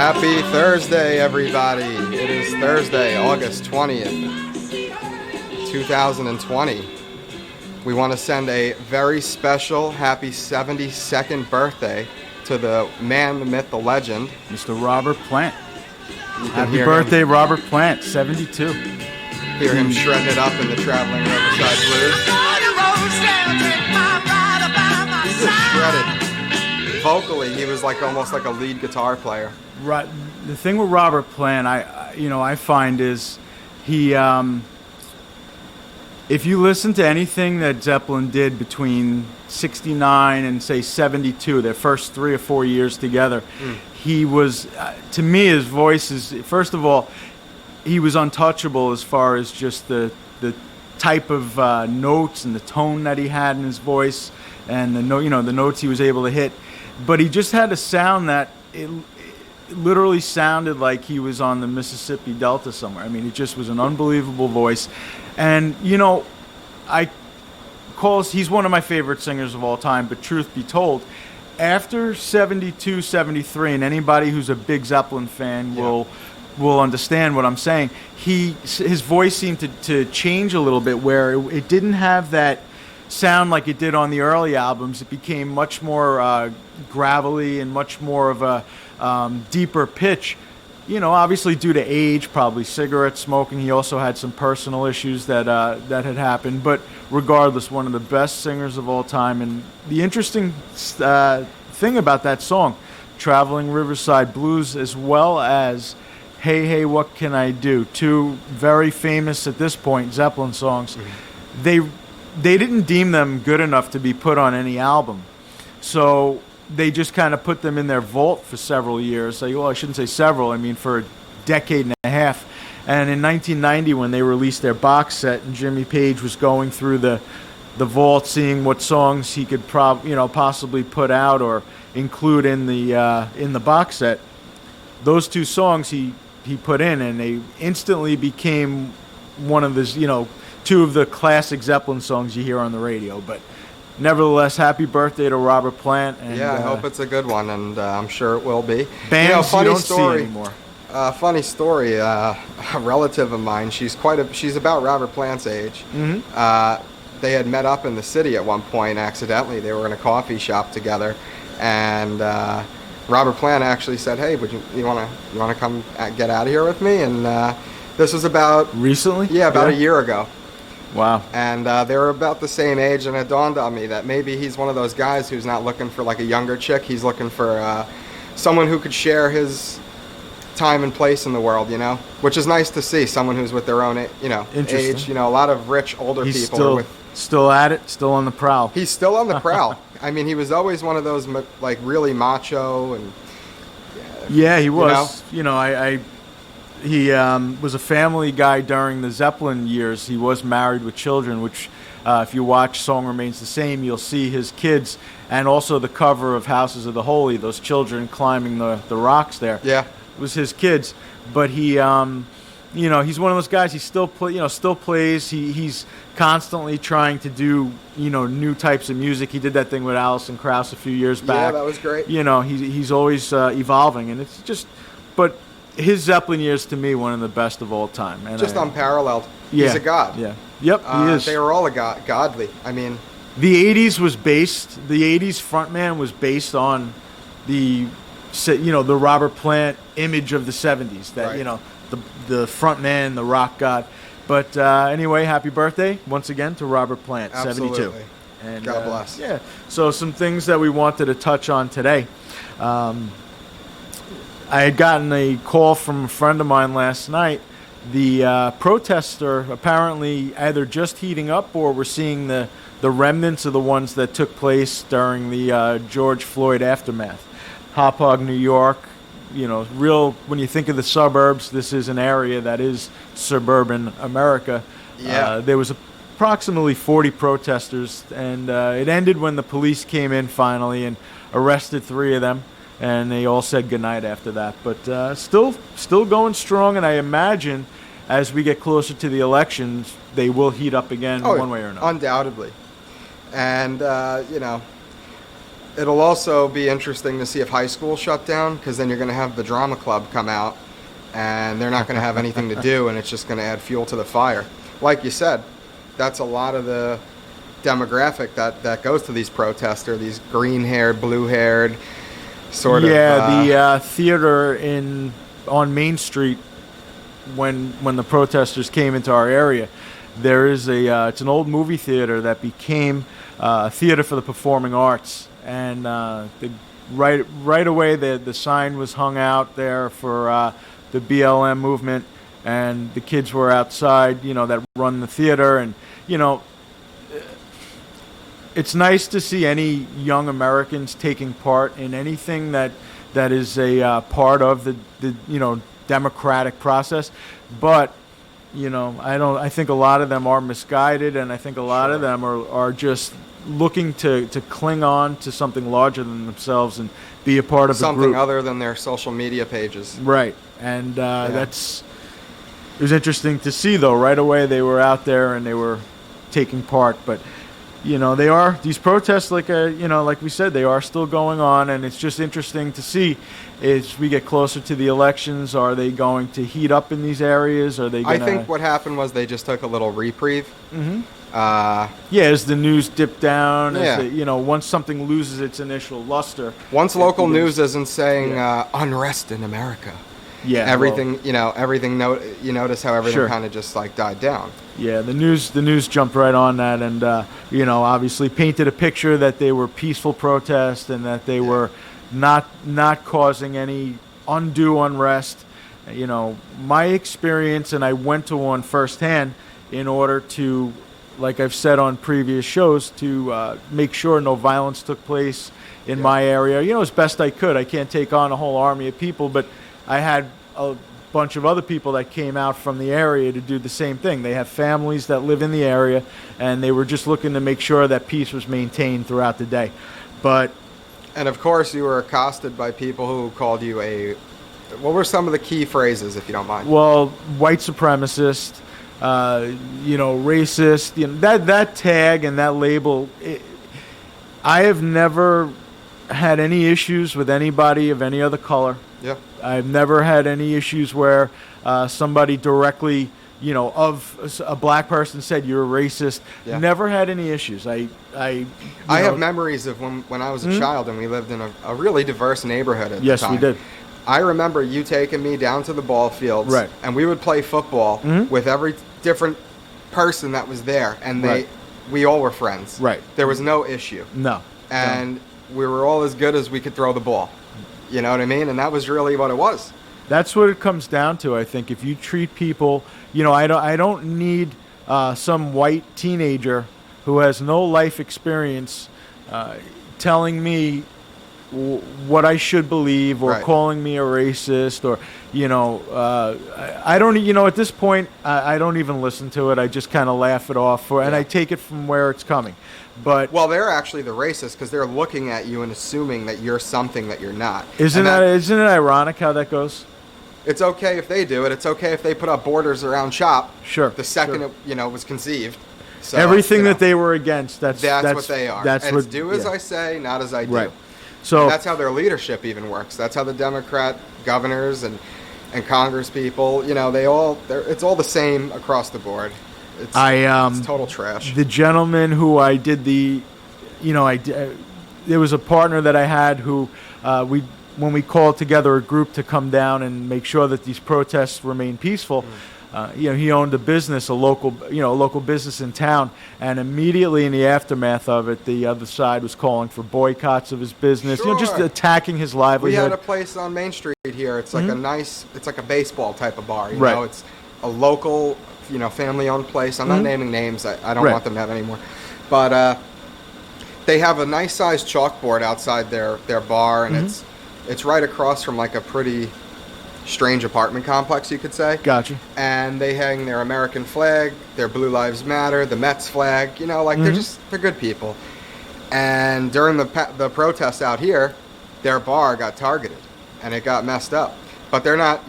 Happy Thursday, everybody. It is Thursday, August 20th, 2020. We want to send a very special happy 72nd birthday to the man, the myth, the legend, Mr. Robert Plant. Happy birthday, Robert Plant, 72. Hear him shredding it up in the Traveling Riverside Blues. He just shredded. Vocally, he was almost like a lead guitar player. Right. The thing with Robert Plant, I find is he, if you listen to anything that Zeppelin did between 69 and say 72, their first 3 or 4 years together, he was, to me, his voice is, first of all, he was untouchable as far as just the type of notes and the tone that he had in his voice and the notes he was able to hit. But he just had a sound that it literally sounded like he was on the Mississippi Delta somewhere. I mean, it just was an unbelievable voice. And, he's one of my favorite singers of all time, but truth be told, after 72, 73, and anybody who's a big Zeppelin fan will understand what I'm saying, his voice seemed to change a little bit, where it didn't have that sound like it did on the early albums. It became much more gravelly and much more of a deeper pitch. Obviously due to age, probably cigarette smoking. He also had some personal issues that had happened. But regardless, one of the best singers of all time. And the interesting thing about that song, Traveling Riverside Blues, as well as Hey, Hey, What Can I Do, two very famous at this point Zeppelin songs, they didn't deem them good enough to be put on any album. So they just kind of put them in their vault for several years. Well, I shouldn't say several, I mean for a decade and a half. And in 1990, when they released their box set and Jimmy Page was going through the vault, seeing what songs he could possibly put out or include in the box set, those two songs he put in, and they instantly became one of his, two of the classic Zeppelin songs you hear on the radio. But nevertheless, happy birthday to Robert Plant. And, I hope it's a good one, and I'm sure it will be. Bands funny you don't story, see anymore. Funny story, a relative of mine, she's about Robert Plant's age. They had met up in the city at one point accidentally. They were in a coffee shop together, and Robert Plant actually said, "Hey, you want to come get out of here with me?" And this was about recently. Yeah, about a year ago. Wow. And they were about the same age, and it dawned on me that maybe he's one of those guys who's not looking for like a younger chick. He's looking for someone who could share his time and place in the world, which is nice to see. Someone who's with their own, age. A lot of rich older people are still at it, still on the prowl. He's still on the prowl. I mean, he was always one of those really macho and. Yeah, he was. He was a family guy during the Zeppelin years. He was married with children, which if you watch Song Remains the Same, you'll see his kids, and also the cover of Houses of the Holy, those children climbing the rocks there. Yeah. It was his kids. But he, he's one of those guys, he still plays. He's constantly trying to do, new types of music. He did that thing with Alison Krauss a few years back. Yeah, that was great. He's always evolving, and it's just, but his Zeppelin years, to me, one of the best of all time. And just unparalleled. Yeah. He's a god. Yeah. Yep, he is. They were all godly. I mean, the 80s frontman was based on the Robert Plant image of the 70s. That, right. The frontman, the rock god. But anyway, happy birthday once again to Robert Plant, absolutely. 72. And God bless. Yeah. So some things that we wanted to touch on today. I had gotten a call from a friend of mine last night. The protests are apparently either just heating up, or we're seeing the remnants of the ones that took place during the George Floyd aftermath. Hauppauge, New York, when you think of the suburbs, this is an area that is suburban America. Yeah. There was approximately 40 protesters, and it ended when the police came in finally and arrested 3 of them. And they all said goodnight after that. But still going strong, and I imagine as we get closer to the elections, they will heat up again one way or another. Undoubtedly. And, It'll also be interesting to see if high school shut down, because then you're going to have the drama club come out, and they're not going to have anything to do, and it's just going to add fuel to the fire. Like you said, that's a lot of the demographic that goes to these protests, or these green-haired, blue-haired sort of. Yeah, the theater on Main Street, when the protesters came into our area, there is it's an old movie theater that became a theater for the performing arts, and right away the sign was hung out there for the BLM movement, and the kids were outside, that run the theater, and it's nice to see any young Americans taking part in anything that is a part of the democratic process, but I think a lot of them are misguided, and I think a lot of them are just looking to cling on to something larger than themselves and be a part of something a group. Other than their social media pages. Right, and it was interesting to see, though. Right away they were out there and they were taking part, but these protests, like we said, they are still going on, and it's just interesting to see as we get closer to the elections. Are they going to heat up in these areas? Are they? I think what happened was they just took a little reprieve. Mm-hmm. As the news dipped down, once something loses its initial luster. Once local news isn't saying unrest in America. Yeah, everything. You notice how everything kind of just like died down. Yeah, the news jumped right on that, and obviously painted a picture that they were peaceful protests and that they were not causing any undue unrest. My experience, and I went to one firsthand in order to, like I've said on previous shows, to make sure no violence took place in my area. As best I could. I can't take on a whole army of people, but I had a bunch of other people that came out from the area to do the same thing. They have families that live in the area, and they were just looking to make sure that peace was maintained throughout the day. And of course, you were accosted by people who called you what were some of the key phrases, if you don't mind? Well, white supremacist, racist, that tag and that label. I have never had any issues with anybody of any other color. Yeah. I've never had any issues where somebody directly, of a black person said you're a racist. Yeah. Never had any issues. I have memories of when I was a child and we lived in a really diverse neighborhood at the time. Yes, we did. I remember you taking me down to the ball fields, right, and we would play football with every different person that was there, and we all were friends. Right. There was no issue. No. And we were all as good as we could throw the ball. You know what I mean? And that was really what it was. That's what it comes down to, I think. If you treat people, I don't need some white teenager who has no life experience telling me what I should believe, or calling me a racist, or I don't, at this point I don't even listen to it. I just kind of laugh it off, and I take it from where it's coming. But they're actually the racists because they're looking at you and assuming that you're something that you're not. Isn't it ironic how that goes? It's okay if they do it. It's okay if they put up borders around shop. Sure. The second it was conceived. So, everything that they were against. That's what they are. That's and what. It's do as I say, not as I do. Right. So and that's how their leadership even works. That's how the Democrat governors and Congress people, it's all the same across the board. It's total trash. The gentleman who I did there was a partner that I had who when we called together a group to come down and make sure that these protests remain peaceful. He owned a business, a local business in town, and immediately in the aftermath of it, the other side was calling for boycotts of his business, sure, just attacking his livelihood. We had a place on Main Street here. It's like it's like a baseball type of bar. Right. It's a local, family-owned place. I'm not naming names. I don't want them to have any more. But they have a nice-sized chalkboard outside their bar, and it's right across from like a pretty strange apartment complex, you could say. Gotcha. And they hang their American flag, their Blue Lives Matter, the Mets flag. They're good people. And during the protests out here, their bar got targeted, and it got messed up. But they're not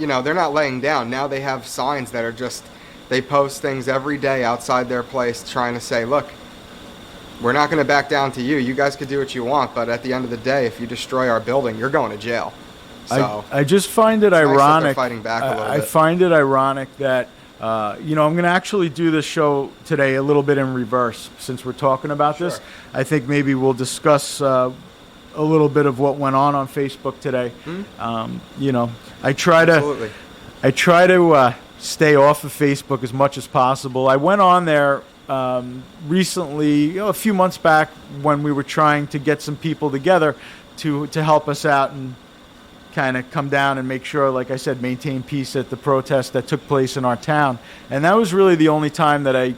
laying down. Now they have signs that are they post things every day outside their place trying to say, look, we're not going to back down to you. You guys could do what you want, but at the end of the day, if you destroy our building, you're going to jail. So I just find it nice that they're ironic. fighting back a little I bit. find it ironic that I'm going to actually do this show today a little bit in reverse since we're talking about this. I think maybe we'll discuss a little bit of what went on Facebook today. I try to stay off of Facebook as much as possible. I went on there recently, a few months back, when we were trying to get some people together to help us out and kind of come down and make sure, like I said, maintain peace at the protest that took place in our town. And that was really the only time that I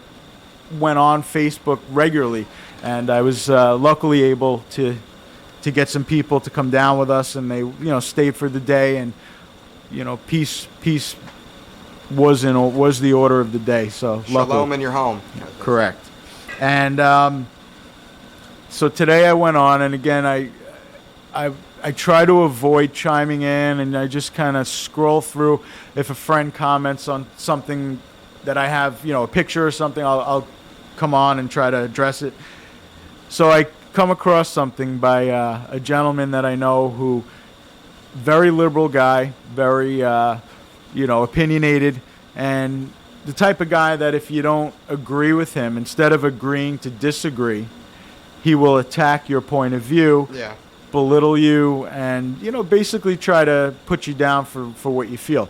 went on Facebook regularly. And I was luckily able to get some people to come down with us, and they stayed for the day, and peace was the order of the day. So Shalom luckily. in your home. Correct. And so today I went on, and again I try to avoid chiming in, and I just kind of scroll through. If a friend comments on something that I have, a picture or something, I'll come on and try to address it. So I come across something by a gentleman that I know who, very liberal guy, very opinionated, and the type of guy that if you don't agree with him, instead of agreeing to disagree, he will attack your point of view, belittle you, and basically try to put you down for what you feel.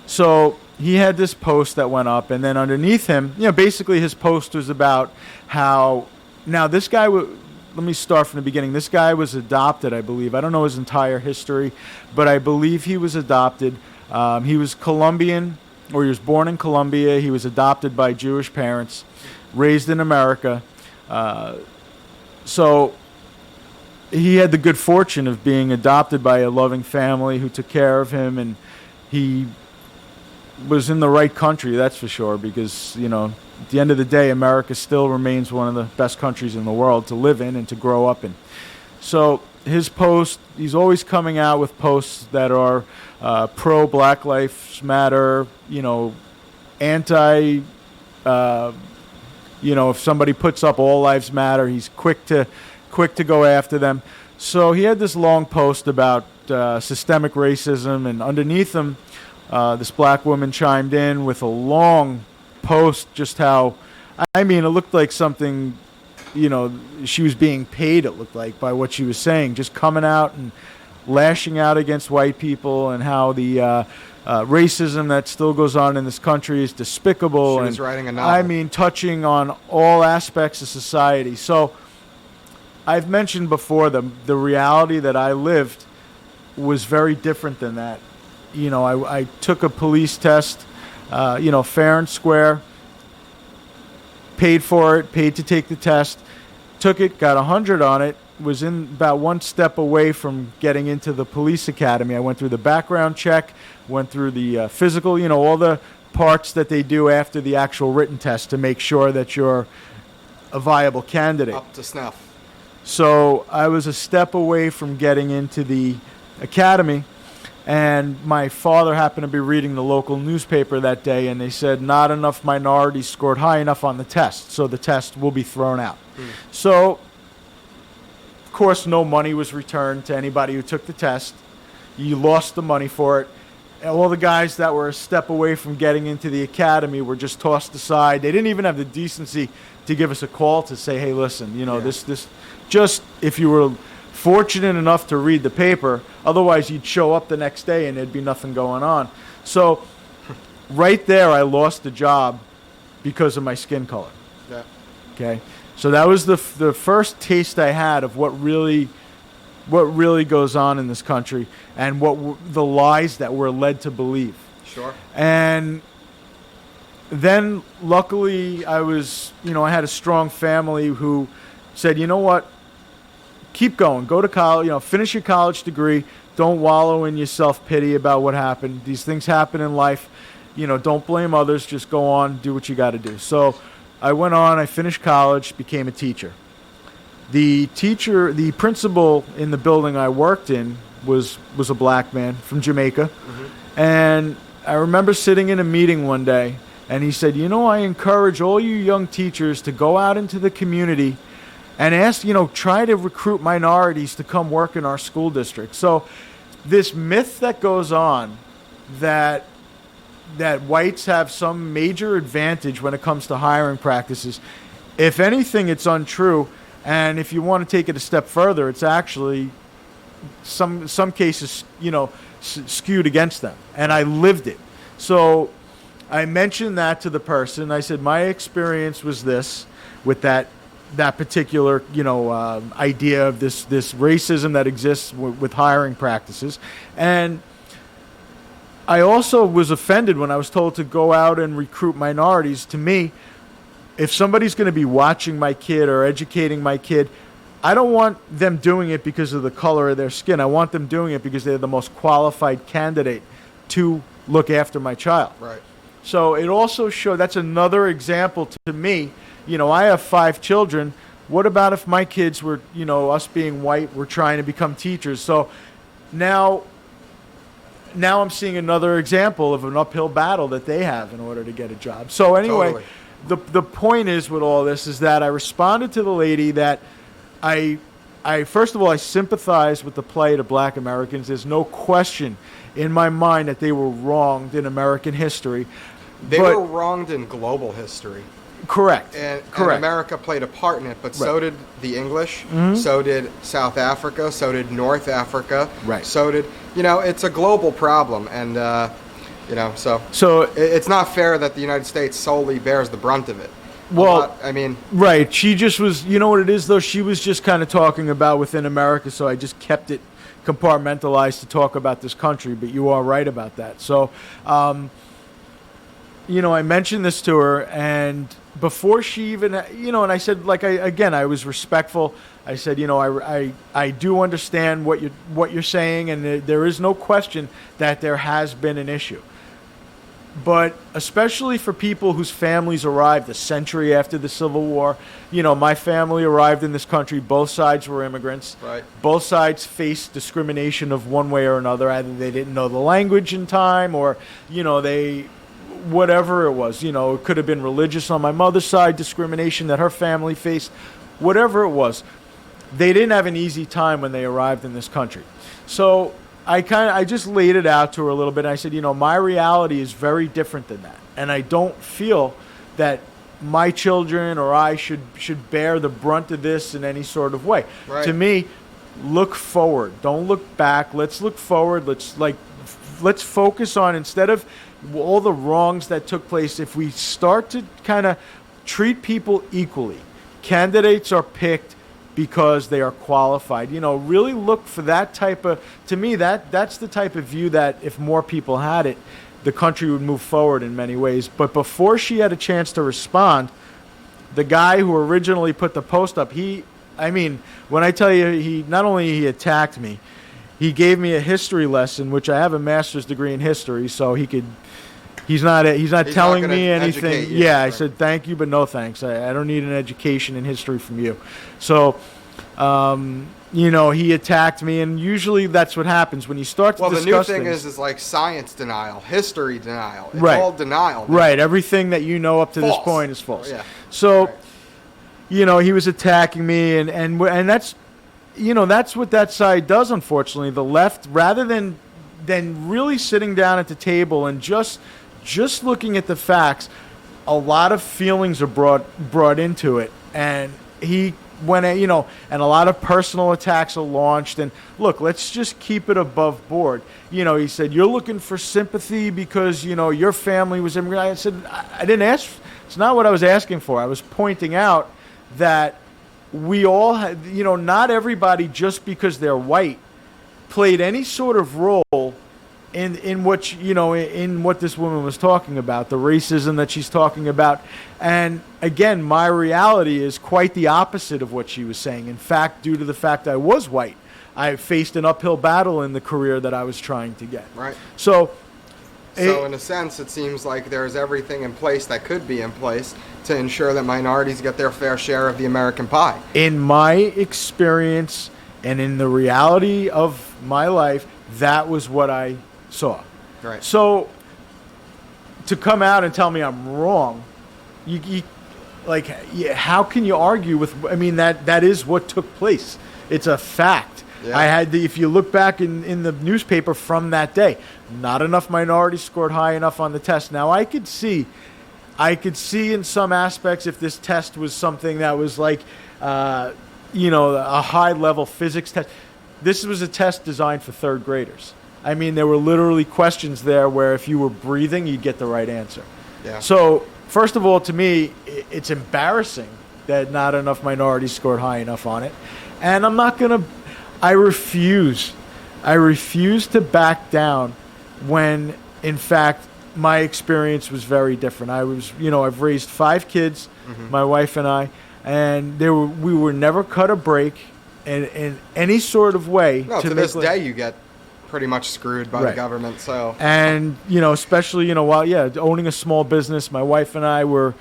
So he had this post that went up, and then underneath him, basically his post was about how, now this guy, let me start from the beginning. This guy was adopted, I believe. I don't know his entire history, but I believe he was adopted. He was Colombian, or he was born in Colombia. He was adopted by Jewish parents, raised in America. So he had the good fortune of being adopted by a loving family who took care of him, and he was in the right country, that's for sure, because, at the end of the day, America still remains one of the best countries in the world to live in and to grow up in. So his post, he's always coming out with posts that are pro-Black Lives Matter, anti, if somebody puts up All Lives Matter, he's quick to go after them. So he had this long post about systemic racism, and underneath him, this black woman chimed in with a long post, just how, it looked like something, she was being paid, it looked like, by what she was saying, just coming out and lashing out against white people, and how the racism that still goes on in this country is despicable. She was writing a novel. Touching on all aspects of society. So I've mentioned before, the reality that I lived was very different than that. I took a police test, fair and square, paid for it, paid to take the test, took it, got 100 on it, was in about one step away from getting into the police academy. I went through the background check, went through the physical, all the parts that they do after the actual written test to make sure that you're a viable candidate. Up to snuff. So I was a step away from getting into the academy, and my father happened to be reading the local newspaper that day, and they said not enough minorities scored high enough on the test, so the test will be thrown out. So, of course, no money was returned to anybody who took the test. You lost the money for it. And all the guys that were a step away from getting into the academy were just tossed aside. They didn't even have the decency to give us a call to say, hey, listen, this just if you were fortunate enough to read the paper, otherwise you'd show up the next day and there'd be nothing going on. So right there, I lost the job because of my skin color. Yeah. Okay, so that was the first taste I had of what really goes on in this country, and the lies that we're led to believe. Sure. And then luckily I had a strong family who said, you know what, keep going, go to college, finish your college degree, don't wallow in your self-pity about what happened. These things happen in life, don't blame others, just go on, do what you got to do. So I went on, I finished college, became a teacher. The principal in the building I worked in was a black man from Jamaica. Mm-hmm. And I remember sitting in a meeting one day, and he said, I encourage all you young teachers to go out into the community and ask, try to recruit minorities to come work in our school district. So this myth that goes on that whites have some major advantage when it comes to hiring practices, if anything, it's untrue. And if you want to take it a step further, it's actually some cases, skewed against them. And I lived it. So I mentioned that to the person. I said, my experience was this with that particular, idea of this racism that exists with hiring practices. And I also was offended when I was told to go out and recruit minorities. To me, if somebody's going to be watching my kid or educating my kid, I don't want them doing it because of the color of their skin. I want them doing it because they're the most qualified candidate to look after my child. Right. So it also showed, that's another example to me. I have 5 children. What about if my kids were, us being white, were trying to become teachers? So now I'm seeing another example of an uphill battle that they have in order to get a job. So anyway, totally. The point is with all this is that I responded to the lady that I first of all, I sympathize with the plight of black Americans. There's no question in my mind that they were wronged in American history. They were wronged in global history. Correct. And Correct. America played a part in it, but so Right. did the English, so did South Africa, so did North Africa, Right. so did, it's a global problem. And, So it's not fair that the United States solely bears the brunt of it. Well, Right. She just was, what it is, though? She was just kind of talking about within America, so I just kept it compartmentalized to talk about this country, but you are right about that. So, I mentioned this to her, and before she even, and I said, I was respectful. I said, I do understand what you're saying, and there is no question that there has been an issue. But especially for people whose families arrived a century after the Civil War, my family arrived in this country. Both sides were immigrants. Right. Both sides faced discrimination of one way or another. Either they didn't know the language in time, or whatever it was. It could have been religious on my mother's side, discrimination that her family faced. Whatever it was, they didn't have an easy time when they arrived in this country. So I just laid it out to her a little bit. And I said, my reality is very different than that. And I don't feel that my children or I should bear the brunt of this in any sort of way. Right. To me, look forward. Don't look back. Let's look forward. Let's focus on, instead of all the wrongs that took place, if we start to kind of treat people equally, candidates are picked because they are qualified. Really look for that type of, to me, that's the type of view that if more people had it, the country would move forward in many ways. But before she had a chance to respond, the guy who originally put the post up, when I tell you, he not only he attacked me, he gave me a history lesson, which I have a master's degree in history, so he's not telling me anything. Yeah, I said thank you, but no thanks. I don't need an education in history from you. So, he attacked me, and usually that's what happens when you start to discuss things. Well, the new thing is like science denial, history denial. It's right. all denial. Right. Everything that you know up to this point is false. Yeah. So, right. He was attacking me, and that's, that's what that side does. Unfortunately, the left, rather than really sitting down at the table and just looking at the facts, a lot of feelings are brought into it, and and a lot of personal attacks are launched. And look, let's just keep it above board. He said, you're looking for sympathy because your family was immigrant. I said, I didn't ask. It's not what I was asking for. I was pointing out that we all had, not everybody, just because they're white, played any sort of role in what in what this woman was talking about, the racism that she's talking about. And again, my reality is quite the opposite of what she was saying. In fact, due to the fact I was white, I faced an uphill battle in the career that I was trying to get. Right. So in a sense, it seems like there's everything in place that could be in place to ensure that minorities get their fair share of the American pie. In my experience and in the reality of my life, that was what I saw. Right. So to come out and tell me I'm wrong, like, how can you argue with? I mean, that is what took place. It's a fact. Yeah. If you look back in the newspaper from that day, not enough minorities scored high enough on the test. Now I could see in some aspects if this test was something that was like, a high level physics test. This was a test designed for third graders. I mean, there were literally questions there where if you were breathing, you'd get the right answer. Yeah. So first of all, to me, it's embarrassing that not enough minorities scored high enough on it, and I refuse to back down when, in fact, my experience was very different. I've raised 5 kids, my wife and I, and we were never cut a break in any sort of way. No, to this day, you get pretty much screwed by the government. So, and especially owning a small business, my wife and I were.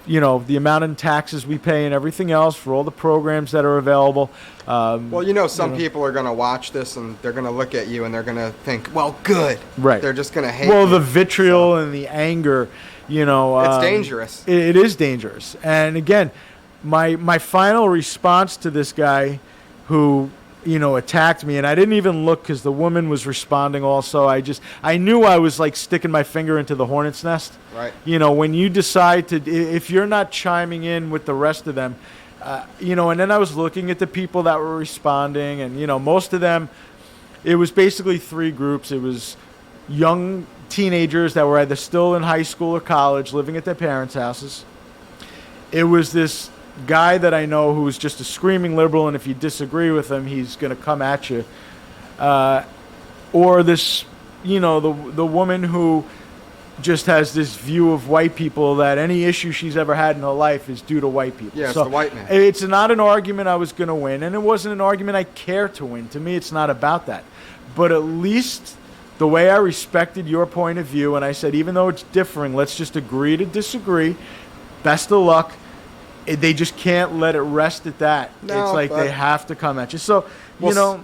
The amount in taxes we pay and everything else for all the programs that are available. Some people are going to watch this and they're going to look at you and they're going to think, well, good. Right. They're just going to hate you. The vitriol and the anger, it's dangerous. It is dangerous. And again, my final response to this guy who attacked me, and I didn't even look because the woman was responding also. I knew I was like sticking my finger into the hornet's nest. Right. When you decide if you're not chiming in with the rest of them, and then I was looking at the people that were responding, and, most of them, it was basically 3 groups. It was young teenagers that were either still in high school or college living at their parents' houses. It was this guy that I know who is just a screaming liberal, and if you disagree with him, he's going to come at you. Or this, the woman who just has this view of white people that any issue she's ever had in her life is due to white people. Yeah, so it's the white man. It's not an argument I was going to win, and it wasn't an argument I care to win. To me, it's not about that. But at least the way I respected your point of view, and I said, even though it's differing, let's just agree to disagree. Best of luck. They just can't let it rest at that. No, it's like they have to come at you. So, never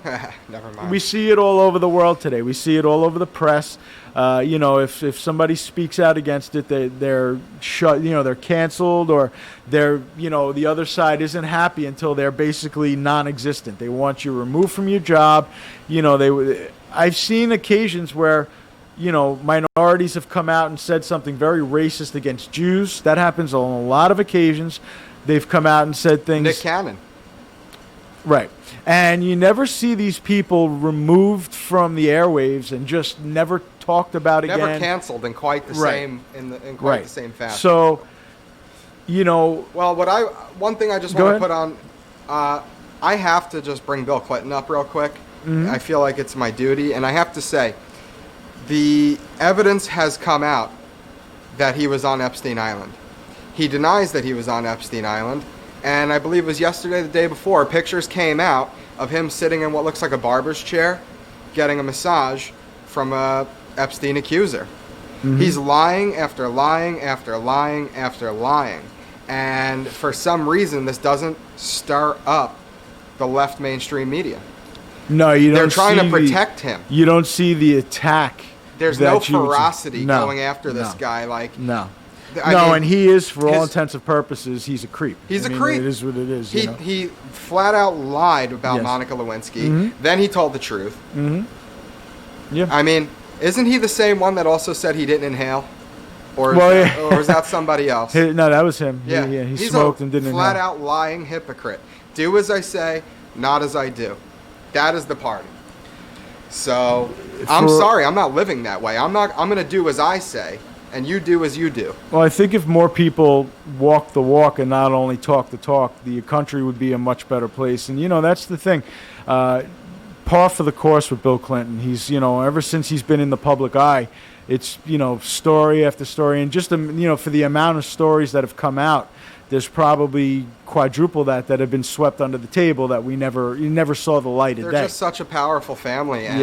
mind. We see it all over the world today. We see it all over the press. If somebody speaks out against it, they're shut. They're canceled, or the other side isn't happy until they're basically non-existent. They want you removed from your job. I've seen occasions where minorities have come out and said something very racist against Jews. That happens on a lot of occasions. They've come out and said things. Nick Cannon. Right. And you never see these people removed from the airwaves and just never talked about again. Never canceled in quite the same in quite the same fashion. So, Well, one thing I just want to put on, I have to just bring Bill Clinton up real quick. Mm-hmm. I feel like it's my duty, and I have to say, the evidence has come out that he was on Epstein Island. He denies that he was on Epstein Island, and I believe it was yesterday, the day before, pictures came out of him sitting in what looks like a barber's chair, getting a massage from a Epstein accuser. Mm-hmm. He's lying after lying after lying after lying, and for some reason, this doesn't stir up the left mainstream media. No, you don't. They're trying to protect him. You don't see the attack. There's no ferocity going after this guy. And he is, for all intents and purposes, he's a creep. He's a creep. It is what it is. He flat out lied about Monica Lewinsky. Mm-hmm. Then he told the truth. Mm-hmm. Yeah. I mean, isn't he the same one that also said he didn't inhale? Or is that somebody else? No, that was him. Yeah. He smoked and didn't inhale. Flat out lying hypocrite. Do as I say, not as I do. That is the party. So I'm sorry, I'm not living that way. I'm going to do as I say, and you do as you do. Well, I think if more people walk the walk and not only talk the talk, the country would be a much better place. And that's the thing. Par for the course with Bill Clinton. He's ever since he's been in the public eye, it's story after story, and just for the amount of stories that have come out, there's probably quadruple that have been swept under the table that you never saw the light of day. They're just such a powerful family, and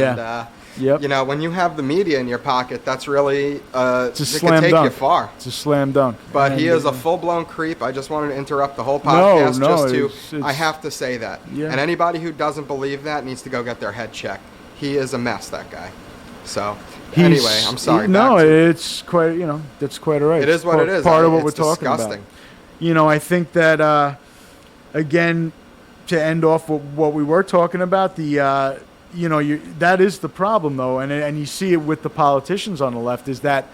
when you have the media in your pocket, that's really it's a slam dunk. You far. It's a slam dunk. But he is a full-blown creep. I just wanted to interrupt the whole podcast I have to say that. Yeah. And anybody who doesn't believe that needs to go get their head checked. He is a mess, that guy. So anyway, I'm sorry. It's quite that's quite all right. It is what it is. Part of what we're talking disgusting. about. I think that again, to end off what we were talking about, that is the problem though, and you see it with the politicians on the left, is that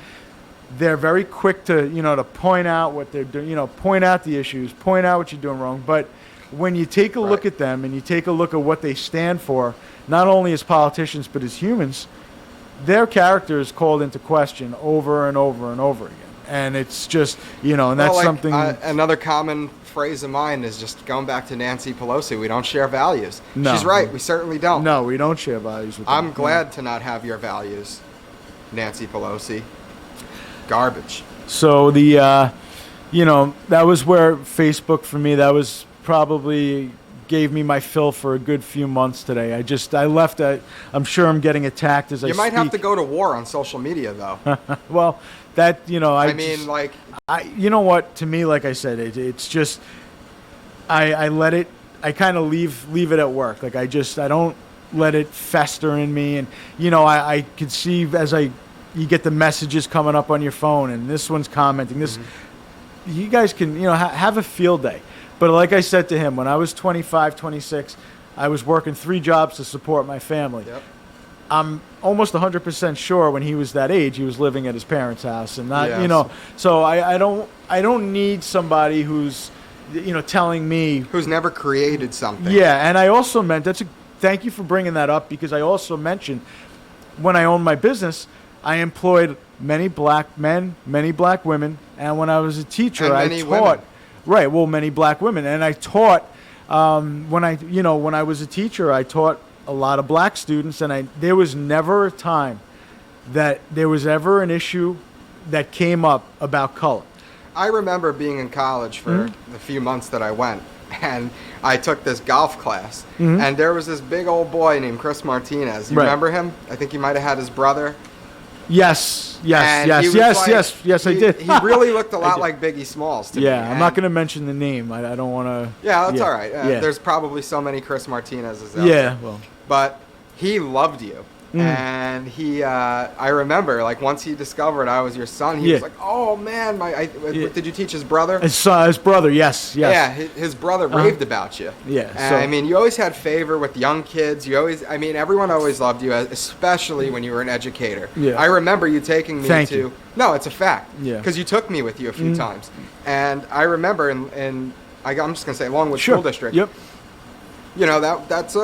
they're very quick to to point out what they're doing, point out the issues, point out what you're doing wrong. But when you take a look at them and you take a look at what they stand for, not only as politicians but as humans, their character is called into question over and over and over again. And it's just, and that's something. Another common phrase of mine is just going back to Nancy Pelosi. We don't share values. No. She's right. We certainly don't. No, we don't share values with them. I'm glad to not have your values, Nancy Pelosi. Garbage. So that was where Facebook for me, that was probably gave me my fill for a good few months today. I left. I'm sure I'm getting attacked as I speak. You might have to go to war on social media, though. Well, that, you know what? To me, like I said, it's just, I let it, I kind of leave it at work. Like I don't let it fester in me. And, I could see as you get the messages coming up on your phone and this one's commenting, this, you guys can, have a field day. But like I said to him, when I was 25, 26, I was working 3 jobs to support my family. Yep. I'm almost 100% sure when he was that age, he was living at his parents' house and not, so I don't need somebody who's, telling me. Who's never created something. Yeah. And I also thank you for bringing that up, because I also mentioned when I owned my business, I employed many black men, many black women. And when I was a teacher, I taught. Women. Right. Well, many black women. And I taught, when I was a teacher, I taught a lot of black students, and there was never a time that there was ever an issue that came up about color. I remember being in college for the few months that I went, and I took this golf class, and there was this big old boy named Chris Martinez. You remember him? I think he might have had his brother. Yes, I did. He really looked a lot like Biggie Smalls to me. Yeah, I'm not going to mention the name. I don't want to. Yeah, that's all right. There's probably so many Chris Martinez's out there. Well. But he loved you. And I remember, like, once he discovered I was your son, he was like, "Oh man, did you teach his brother?" His brother, yes. Yeah, his brother raved about you. Yeah. And, you always had favor with young kids. Everyone always loved you, especially when you were an educator. Yeah. I remember you taking me Thank you. No, it's a fact. Yeah. Because you took me with you a few times, and I remember, I'm just gonna say, Longwood School District. Yep. That's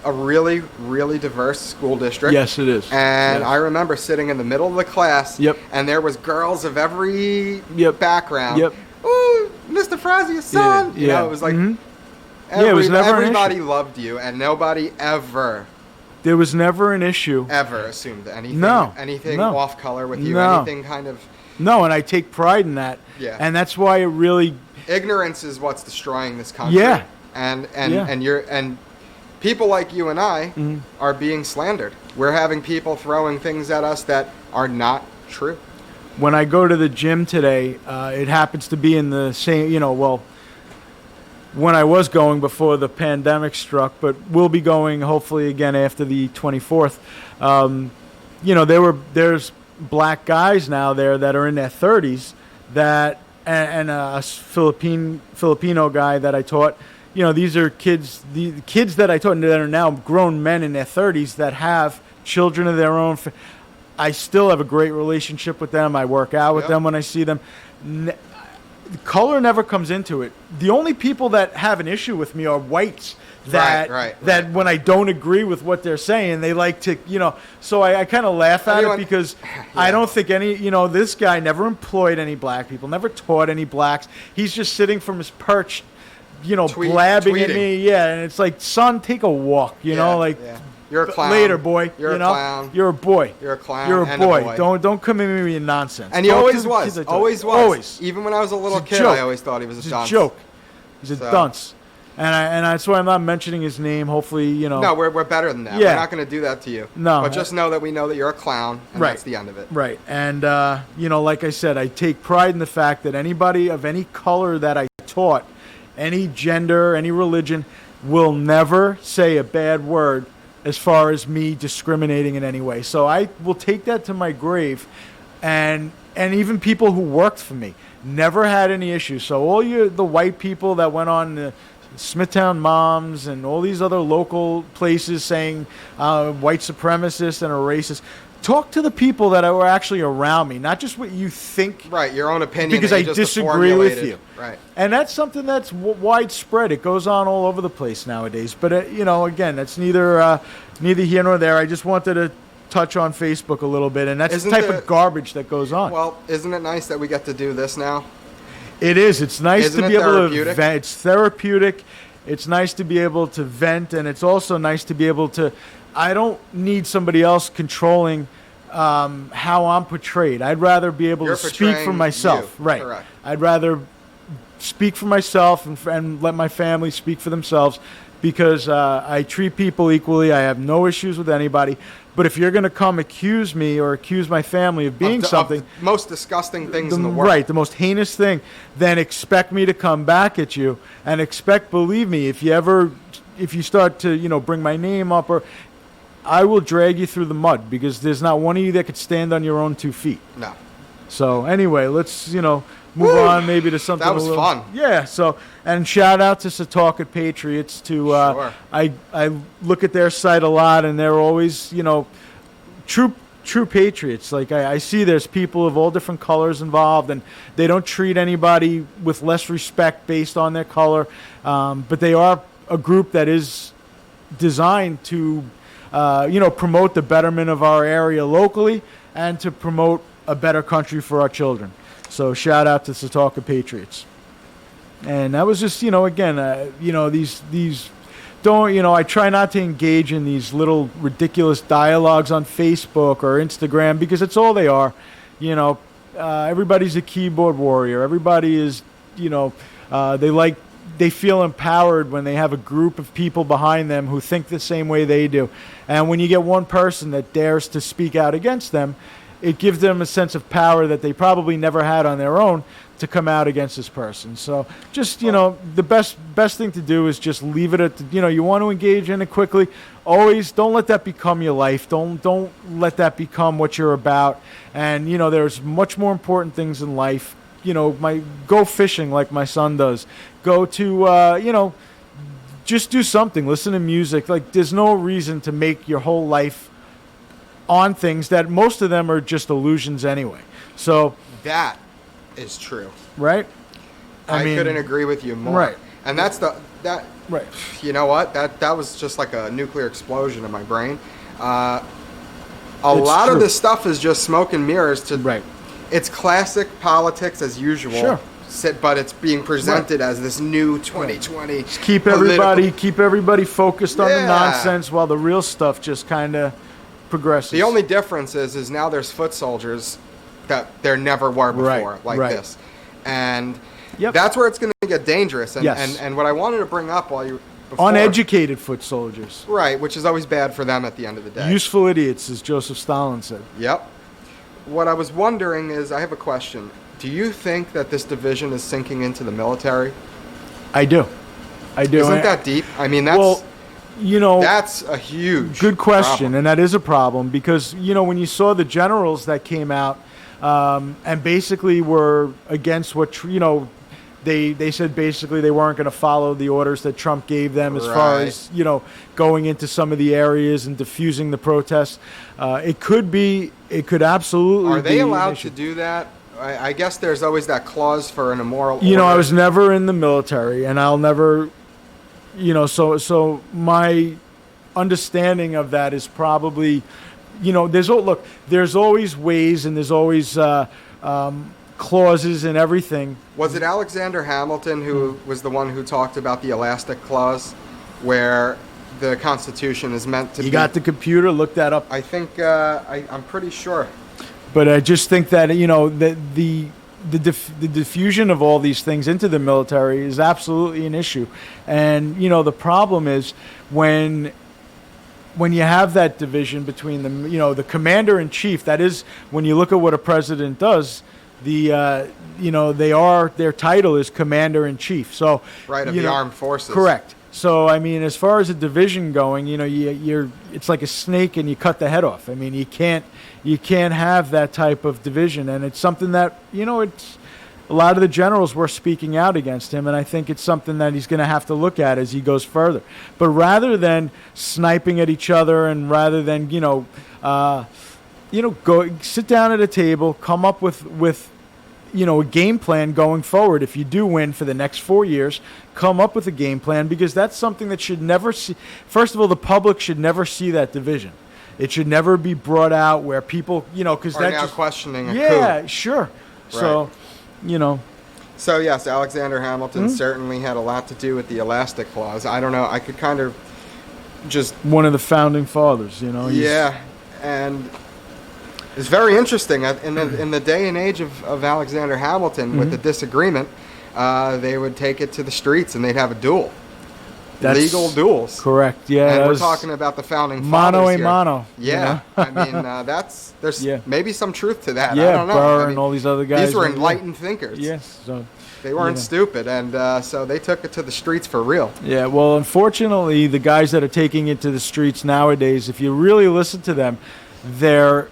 a really, really diverse school district. Yes, it is. And I remember sitting in the middle of the class, and there was girls of every background. Yep. Ooh, Mr. Frazia's son. Yeah. It was like it was never everybody loved you, and nobody ever. There was never an issue. Ever assumed anything. Anything off color with you. Anything kind of. No, and I take pride in that. Yeah. And that's why it really. Ignorance is what's destroying this country. Yeah. And people like you and I are being slandered. We're having people throwing things at us that are not true. When I go to the gym today, it happens to be in the same, when I was going before the pandemic struck, but we'll be going hopefully again after the 24th. There's black guys now there that are in their 30s and a Filipino guy that I taught. These are kids, the kids that I taught that are now grown men in their 30s that have children of their own. I still have a great relationship with them. I work out with them when I see them. Color never comes into it. The only people that have an issue with me are whites that when I don't agree with what they're saying, they like to, so I kind of laugh at it because I don't think this guy never employed any black people, never taught any blacks. He's just sitting from his perch blabbing tweeting at me, and it's like, son, take a walk, You're a clown. Later, boy. You're a clown. You're a boy. You're a clown. You're a and boy. A boy. Don't come in with me nonsense. And he always was. Always. Even when I was a little kid, joke. I always thought he was a dunce. He's a joke. He's a dunce. And that's why I'm not mentioning his name. Hopefully, No, we're better than that. Yeah. We're not going to do that to you. No. But just know that we know that you're a clown, and that's the end of it. Right. And, like I said, I take pride in the fact that anybody of any color that I taught, any gender, any religion, will never say a bad word as far as me discriminating in any way. So I will take that to my grave. And and even people who worked for me never had any issues. So all the white people that went on the Smithtown Moms and all these other local places saying white supremacist and a racist. Talk to the people that were actually around me, not just what you think. Right, your own opinion. Because that I you just disagree with you. Right. And that's something that's widespread. It goes on all over the place nowadays. But, again, that's neither here nor there. I just wanted to touch on Facebook a little bit, and that's the type of garbage that goes on. Well, isn't it nice that we get to do this now? It is. It's nice to be able to vent. It's therapeutic. It's nice to be able to vent, and it's also nice to be able to. I don't need somebody else controlling how I'm portrayed. I'd rather be able to speak for myself. Right. Correct. I'd rather speak for myself and let my family speak for themselves, because I treat people equally. I have no issues with anybody. But if you're going to come accuse me or accuse my family of being something, of the most disgusting things in the world, right, the most heinous thing, then expect me to come back at you, and believe me, if you start to bring my name up, or I will drag you through the mud, because there's not one of you that could stand on your own 2 feet. No. So anyway, let's move on maybe to something. That was fun. Yeah. So, and shout out to Setauket Patriots. Sure. I look at their site a lot, and they're always true patriots. Like I see there's people of all different colors involved, and they don't treat anybody with less respect based on their color. But they are a group that is designed to promote the betterment of our area locally, and to promote a better country for our children. So shout out to Setauket Patriots. And that was just, again, these don't, I try not to engage in these little ridiculous dialogues on Facebook or Instagram, because it's all they are. Everybody's a keyboard warrior. Everybody is, they feel empowered when they have a group of people behind them who think the same way they do. And when you get one person that dares to speak out against them, it gives them a sense of power that they probably never had on their own to come out against this person. So just, the best thing to do is just leave it at, you want to engage in it quickly. Always don't let that become your life. Don't let that become what you're about. And, there's much more important things in life. Go fishing like my son does. Go to, just do something. Listen to music. Like, there's no reason to make your whole life on things that most of them are just illusions anyway. So that is true. Right? I mean, couldn't agree with you more. Right. And that's right. You know what? That was just like a nuclear explosion in my brain. A lot of this stuff is just smoke and mirrors. Right. It's classic politics as usual. Sure. But it's being presented as this new 2020. Just keep everybody focused on the nonsense, while the real stuff just kind of progresses. The only difference is now there's foot soldiers that there never were before, this, and that's where it's going to get dangerous. And, and what I wanted to bring up uneducated foot soldiers, right, which is always bad for them at the end of the day. Useful idiots, as Joseph Stalin said. Yep. What I was wondering is, I have a question. Do you think that this division is sinking into the military? I do. Isn't that deep? I mean, that's that's a huge good question, problem. And that is a problem, because when you saw the generals that came out and basically were against what they said basically they weren't going to follow the orders that Trump gave them as far as going into some of the areas and diffusing the protests. It could absolutely. Are they allowed to do that? I guess there's always that clause for an immoral. I was never in the military, and I'll never. So my understanding of that is probably, there's always ways, and there's always clauses and everything. Was it Alexander Hamilton who was the one who talked about the elastic clause, where the Constitution is meant to be? You got the computer, look that up. I think I'm pretty sure. But I just think that the diffusion of all these things into the military is absolutely an issue. And the problem is when you have that division between the commander in chief. That is, when you look at what a president does, their title is commander in chief. So the armed forces. Correct. So I mean, as far as a division going, it's like a snake and you cut the head off. I mean, you can't have that type of division, and it's something that it's a lot of the generals were speaking out against him, and I think it's something that he's going to have to look at as he goes further. But rather than sniping at each other, and rather than go sit down at a table, come up with a game plan going forward. If you do win for the next 4 years, come up with a game plan, because that's something that should never see. First of all, the public should never see that division. It should never be brought out where people, because are that now just questioning a coup. Sure. Right. So, So yes, Alexander Hamilton certainly had a lot to do with the elastic clause. I don't know. I could kind of just one of the founding fathers. Yeah, and it's very interesting. In the day and age of Alexander Hamilton, with the disagreement, they would take it to the streets and they'd have a duel. That's legal duels. Correct. Yeah. And we're talking about the founding mano fathers a here. mano. Yeah. I mean, there's maybe some truth to that. Yeah, I don't know. Burr and all these other guys. These were enlightened thinkers. Yes. So they weren't stupid, and so they took it to the streets for real. Yeah. Well, unfortunately, the guys that are taking it to the streets nowadays, if you really listen to them, the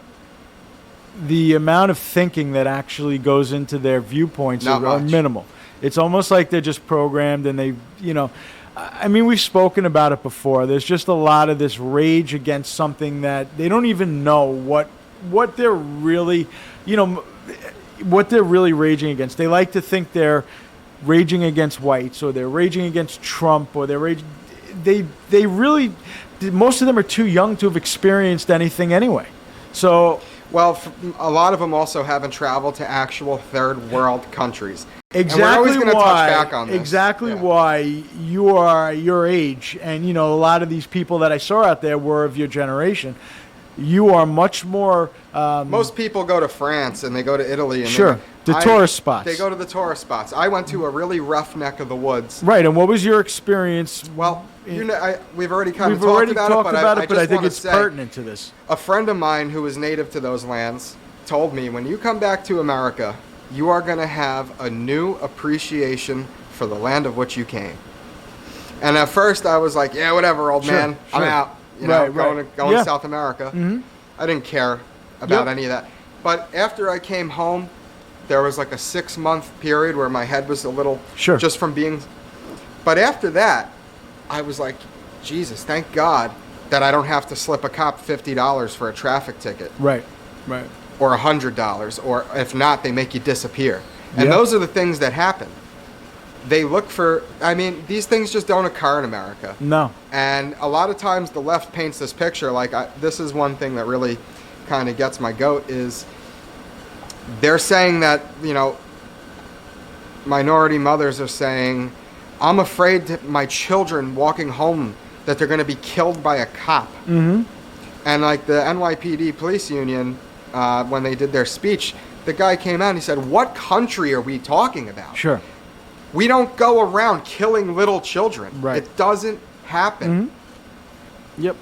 amount of thinking that actually goes into their viewpoints are minimal. It's almost like they're just programmed, and they, I mean, we've spoken about it before. There's just a lot of this rage against something that they don't even know what they're really, what they're really raging against. They like to think they're raging against whites, or they're raging against Trump, or they're raging. They really, most of them are too young to have experienced anything anyway. So. Well, a lot of them also haven't traveled to actual third world countries. Exactly. And we're always going to touch back on this. Exactly why you are your age, and a lot of these people that I saw out there were of your generation. You are much more. Most people go to France and they go to Italy. And tourist spots. They go to the tourist spots. I went to a really rough neck of the woods. Right, and what was your experience? Well, we've already talked about it, but I think it's pertinent to this. A friend of mine who was native to those lands told me, when you come back to America, you are going to have a new appreciation for the land of which you came. And at first I was like, yeah, whatever, old man. I'm out. Going to South America. Mm-hmm. I didn't care about any of that. But after I came home, there was like a 6-month period where my head was a little just from being. But after that, I was like, Jesus, thank God that I don't have to slip a cop $50 for a traffic ticket. Right. Or $100, or if not, they make you disappear. And those are the things that happen. They look for, these things just don't occur in America. No. And a lot of times the left paints this picture, this is one thing that really kind of gets my goat, is they're saying that, minority mothers are saying, I'm afraid that my children walking home, that they're going to be killed by a cop. Mm-hmm. And like the NYPD police union, when they did their speech, the guy came out and he said, what country are we talking about? Sure. We don't go around killing little children. Right. It doesn't happen. Mm-hmm. Yep.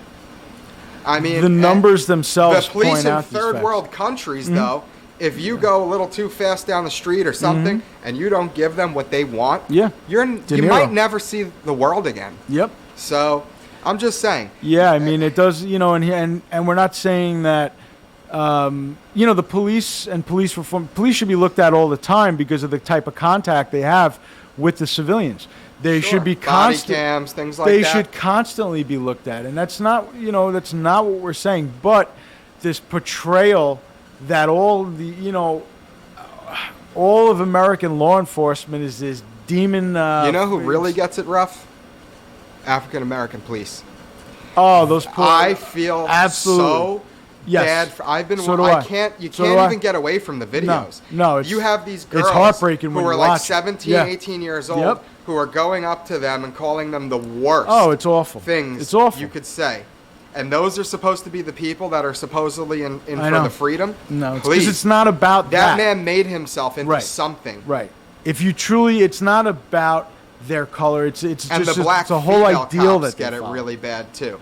I mean, the numbers themselves the police point in out third world countries, though, if you go a little too fast down the street or something, and you don't give them what they want, you might never see the world again. Yep. So I'm just saying. Yeah, I mean, it does, and we're not saying that, the police and police reform, police should be looked at all the time because of the type of contact they have with the civilians. They should be body cams, things like that. They should constantly be looked at, and that's not what we're saying. But this portrayal that all of American law enforcement is this demon. Who really gets it rough? African American police. Oh, those poor. I feel so bad. You can't even get away from the videos. No, you have these girls it's heartbreaking who are like 17, 18 years old, who are going up to them and calling them the worst. Oh, it's awful. Things you could say. And those are supposed to be the people that are supposedly in for the freedom? No, because it's not about that. That man made himself into something. Right. If you truly, it's not about their color. It's and just the black it's a whole ideal that get it really bad too.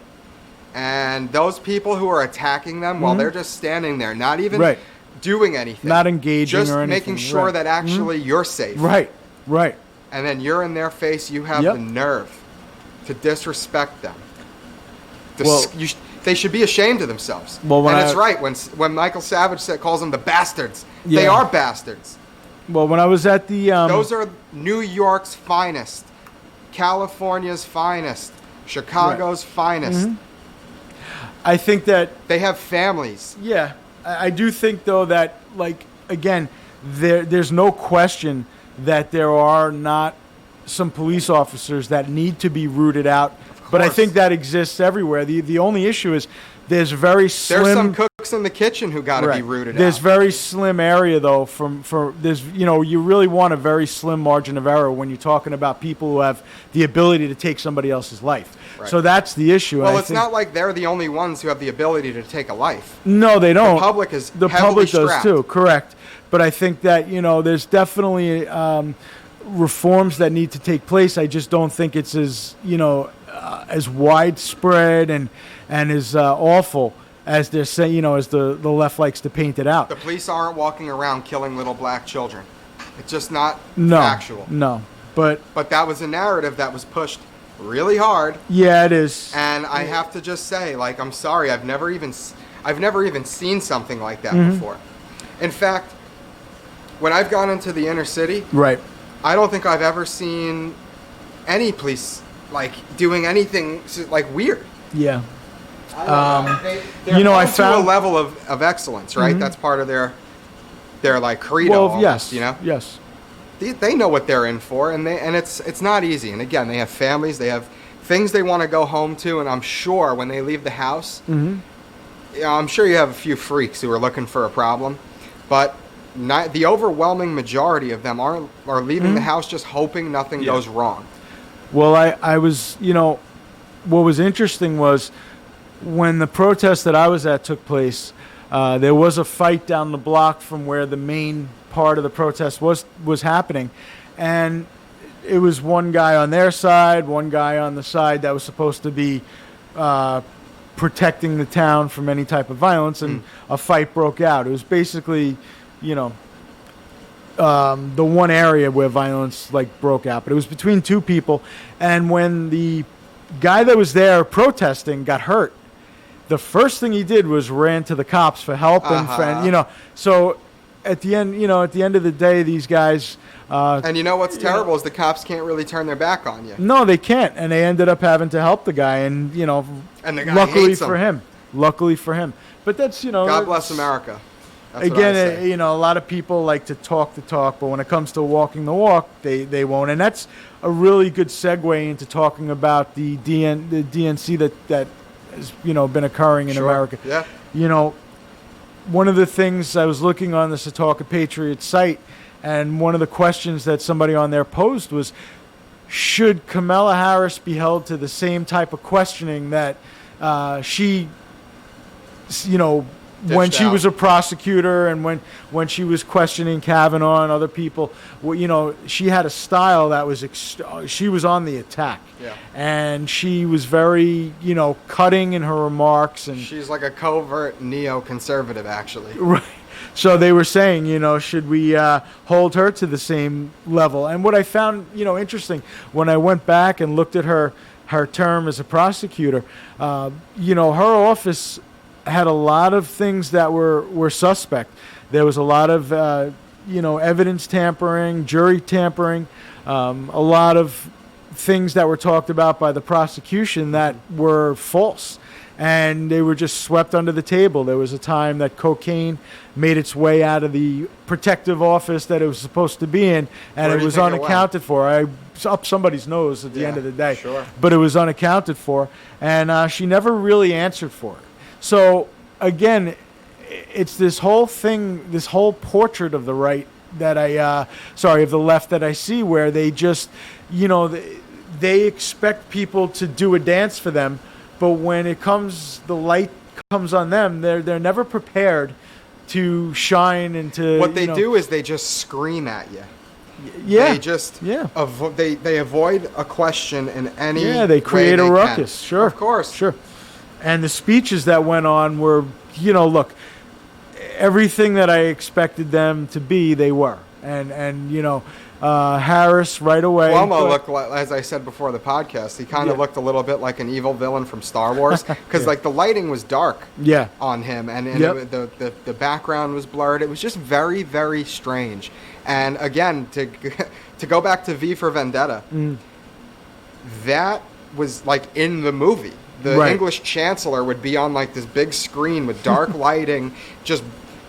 And those people who are attacking them while they're just standing there, not even doing anything, not engaging just or anything, making sure that actually you're safe. Right. And then you're in their face. You have the nerve to disrespect them. Well, They should be ashamed of themselves. Well, and it's right when Michael Savage calls them the bastards. Yeah. They are bastards. Well, when I was at the those are New York's finest, California's finest, Chicago's finest. Mm-hmm. I think that they have families. Yeah, I do think though that, like, again, there's no question that there are not some police officers that need to be rooted out. But I think that exists everywhere. The only issue is there's very slim. There's some cooks in the kitchen who got to be rooted out. There's very slim area though. There's you really want a very slim margin of error when you're talking about people who have the ability to take somebody else's life. Right. So that's the issue. Well, it's not like they're the only ones who have the ability to take a life. No, they don't. The public is the heavily public does strapped. too. Correct. But I think that there's definitely reforms that need to take place. I just don't think it's as widespread and as awful as they're saying, as the left likes to paint it out. The police aren't walking around killing little black children. It's just not factual. No, but that was a narrative that was pushed really hard. Yeah, it is. And I have to just say, like, I'm sorry, I've never even seen something like that before. In fact, when I've gone into the inner city, right, I don't think I've ever seen any police like doing anything like weird. Yeah. I found to a level of excellence, right? That's part of their like credo. Well, almost, yes, yes. They know what they're in for, and it's not easy. And again, they have families, they have things they want to go home to, and I'm sure when they leave the house, I'm sure you have a few freaks who are looking for a problem, but the overwhelming majority of them are leaving the house just hoping nothing goes wrong. Well, I was, what was interesting was when the protest that I was at took place, there was a fight down the block from where the main part of the protest was happening. And it was one guy on their side, one guy on the side that was supposed to be protecting the town from any type of violence, and a fight broke out. It was basically, the one area where violence broke out, but it was between two people. And when the guy that was there protesting got hurt, the first thing he did was ran to the cops for help and so at the end of the day, these guys and what's terrible is the cops can't really turn their back on you. No, they can't, and they ended up having to help the guy, and and the guy luckily for him. But that's God bless America. That's again, a lot of people like to talk the talk, but when it comes to walking the walk, they won't. And that's a really good segue into talking about the DNC that has been occurring in America. Yeah. One of the things I was looking on the Setauket Patriots site, and one of the questions that somebody on there posed was, should Kamala Harris be held to the same type of questioning that she when she was a prosecutor and when she was questioning Kavanaugh and other people, she had a style that was she was on the attack, and she was very cutting in her remarks, and she's like a covert neoconservative, actually. Right. So they were saying, should we hold her to the same level? And what I found interesting when I went back and looked at her term as a prosecutor, her office had a lot of things that were suspect. There was a lot of evidence tampering, jury tampering, a lot of things that were talked about by the prosecution that were false, and they were just swept under the table. There was a time that cocaine made its way out of the protective office that it was supposed to be in, and it was unaccounted for. Up somebody's nose at the end of the day, but it was unaccounted for, and she never really answered for it. So, again, it's this whole thing, this whole portrait of the right that of the left that I see, where they just, they expect people to do a dance for them, but when the light comes on them, they're never prepared to shine into. What they do is they just scream at you. Yeah. They just they avoid a question in any they create a ruckus. Can. Sure. Of course. Sure. And the speeches that went on were, look, everything that I expected them to be, they were. And Harris right away. Cuomo looked like, as I said before the podcast, he kind of looked a little bit like an evil villain from Star Wars because like the lighting was dark on him, and the background was blurred. It was just very, very strange. And again, to go back to V for Vendetta, that was like in the movie. The English Chancellor would be on like this big screen with dark lighting, just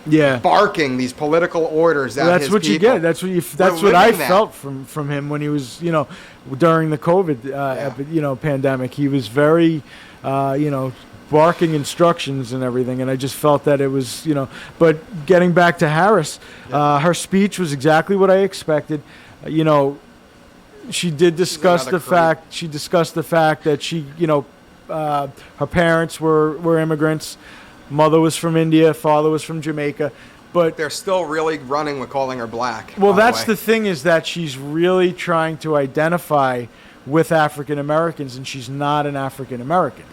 barking these political orders at his people. You get. That's what I felt from him when he was, during the COVID pandemic. He was very, barking instructions and everything, and I just felt that it was, But getting back to Harris, her speech was exactly what I expected. She did discuss the fact. She discussed the fact that she, her parents were immigrants. Mother was from India, father was from Jamaica, but they're still really running with calling her black. Well, that's the thing, is that she's really trying to identify with African Americans, and she's not an African American.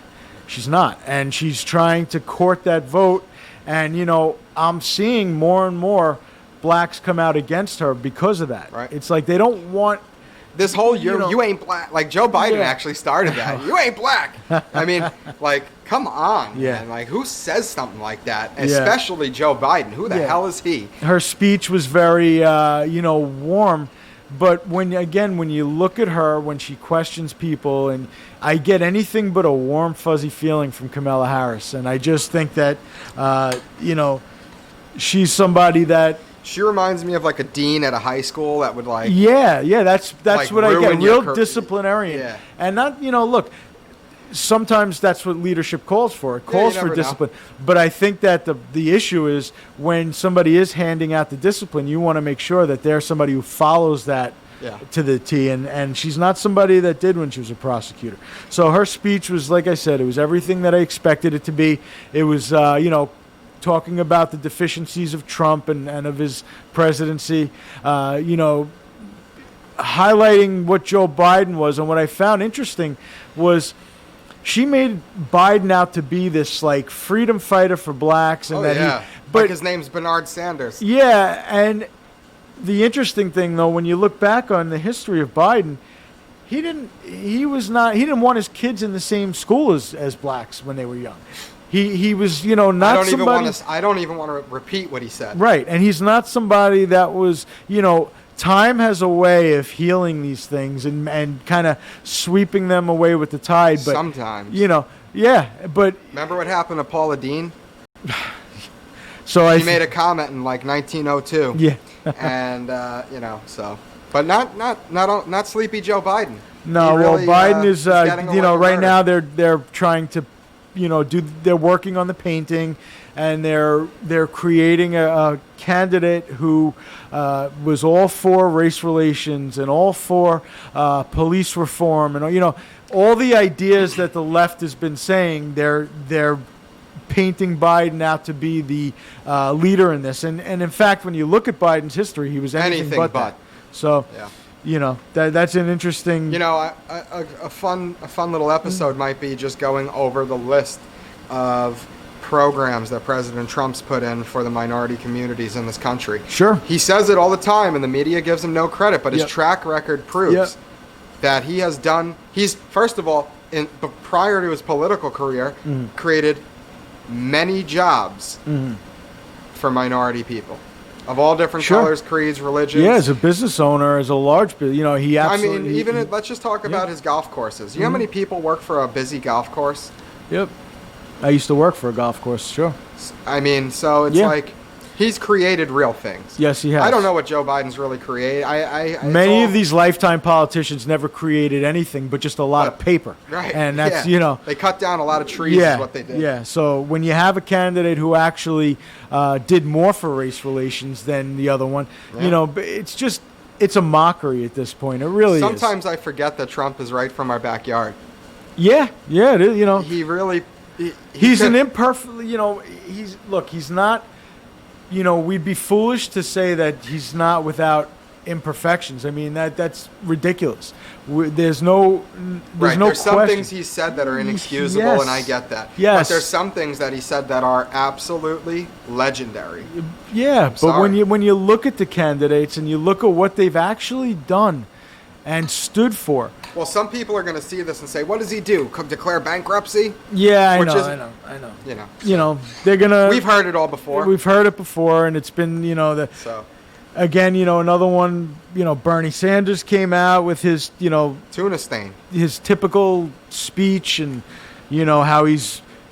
She's not, and she's trying to court that vote. And I'm seeing more and more blacks come out against her because of that. Right. It's like they don't want. This whole you ain't black, like Joe Biden actually started that. You ain't black. I mean, like, come on, man. Like, who says something like that? Especially Joe Biden. Who the hell is he? Her speech was very, warm. But when you look at her, when she questions people, and I get anything but a warm, fuzzy feeling from Kamala Harris. And I just think that, she's somebody that. She reminds me of like a dean at a high school that would like that's like what I get, real disciplinarian. And not look, sometimes that's what leadership calls for. It calls for discipline. But I think that the issue is when somebody is handing out the discipline, you want to make sure that they're somebody who follows that to the T, and she's not somebody that did when she was a prosecutor. So her speech was, like I said, it was everything that I expected it to be. It was talking about the deficiencies of Trump and of his presidency, highlighting what Joe Biden was. And what I found interesting was she made Biden out to be this like freedom fighter for blacks. And but like his name's Bernard Sanders. Yeah, and the interesting thing, though, when you look back on the history of Biden, he didn't want his kids in the same school as blacks when they were young. He was, not somebody. I don't even want to repeat what he said. Right, and he's not somebody that was, time has a way of healing these things and kind of sweeping them away with the tide. But sometimes, but remember what happened to Paula Deen? So he made a comment in like 1902. Yeah, and but not Sleepy Joe Biden. No, really, Biden is right now they're trying to. They're working on the painting, and they're creating a candidate who was all for race relations and all for police reform, and all the ideas that the left has been saying. They're painting Biden out to be the leader in this, and in fact, when you look at Biden's history, he was anything but that. So. Yeah. That's an interesting. A fun little episode might be just going over the list of programs that President Trump's put in for the minority communities in this country. Sure. He says it all the time, and the media gives him no credit, but his track record proves that he has done. He's, first of all, prior to his political career, created many jobs for minority people. Of all different colors, creeds, religions. Yeah, as a business owner, as a large, he absolutely. I mean, let's just talk about his golf courses. You know how many people work for a busy golf course? Yep. I used to work for a golf course, sure. I mean, so it's like he's created real things. Yes, he has. I don't know what Joe Biden's really created. Many of these lifetime politicians never created anything but just a lot of paper. Right. And that's, They cut down a lot of trees is what they did. Yeah, so when you have a candidate who actually did more for race relations than the other one, it's a mockery at this point. It really Sometimes I forget that Trump is right from our backyard. Yeah, it is, He really... He's an imperfect, he's not... we'd be foolish to say that he's not without imperfections. I mean, that's ridiculous. There's no There's some question. things he said that are inexcusable, Yes. and I get that. Yes. But there's some things that he said that are absolutely legendary. Yeah, but Sorry. when you look at the candidates and you look at what they've actually done and stood for. Well, some people are going to see this and say, "What does he do? Declare bankruptcy?" Yeah, I Which know, is- I know. You know, They're gonna. we've heard it all before. We've heard it before, and it's been So again, another one. Bernie Sanders came out with his tuna stain. his typical speech, and how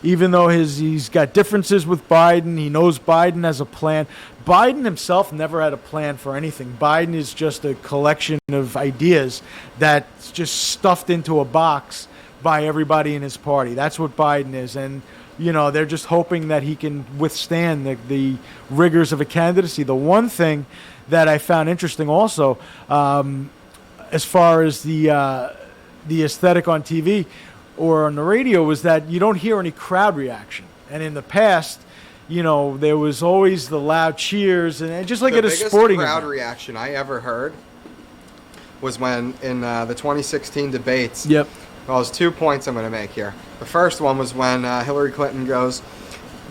even though he's got differences with Biden, he knows Biden has a plan. Biden himself never had a plan for anything. Biden is just a collection of ideas that's just stuffed into a box by everybody in his party. That's what Biden is, and they're just hoping that he can withstand the rigors of a candidacy. The one thing that I found interesting also, as far as the aesthetic on TV or on the radio, was that you don't hear any crowd reaction. And in the past, there was always the loud cheers, and just like at a sporting The biggest crowd event. reaction I ever heard was when in the 2016 debates. Yep. Well, there's 2 points I'm going to make here. The first one was when Hillary Clinton goes,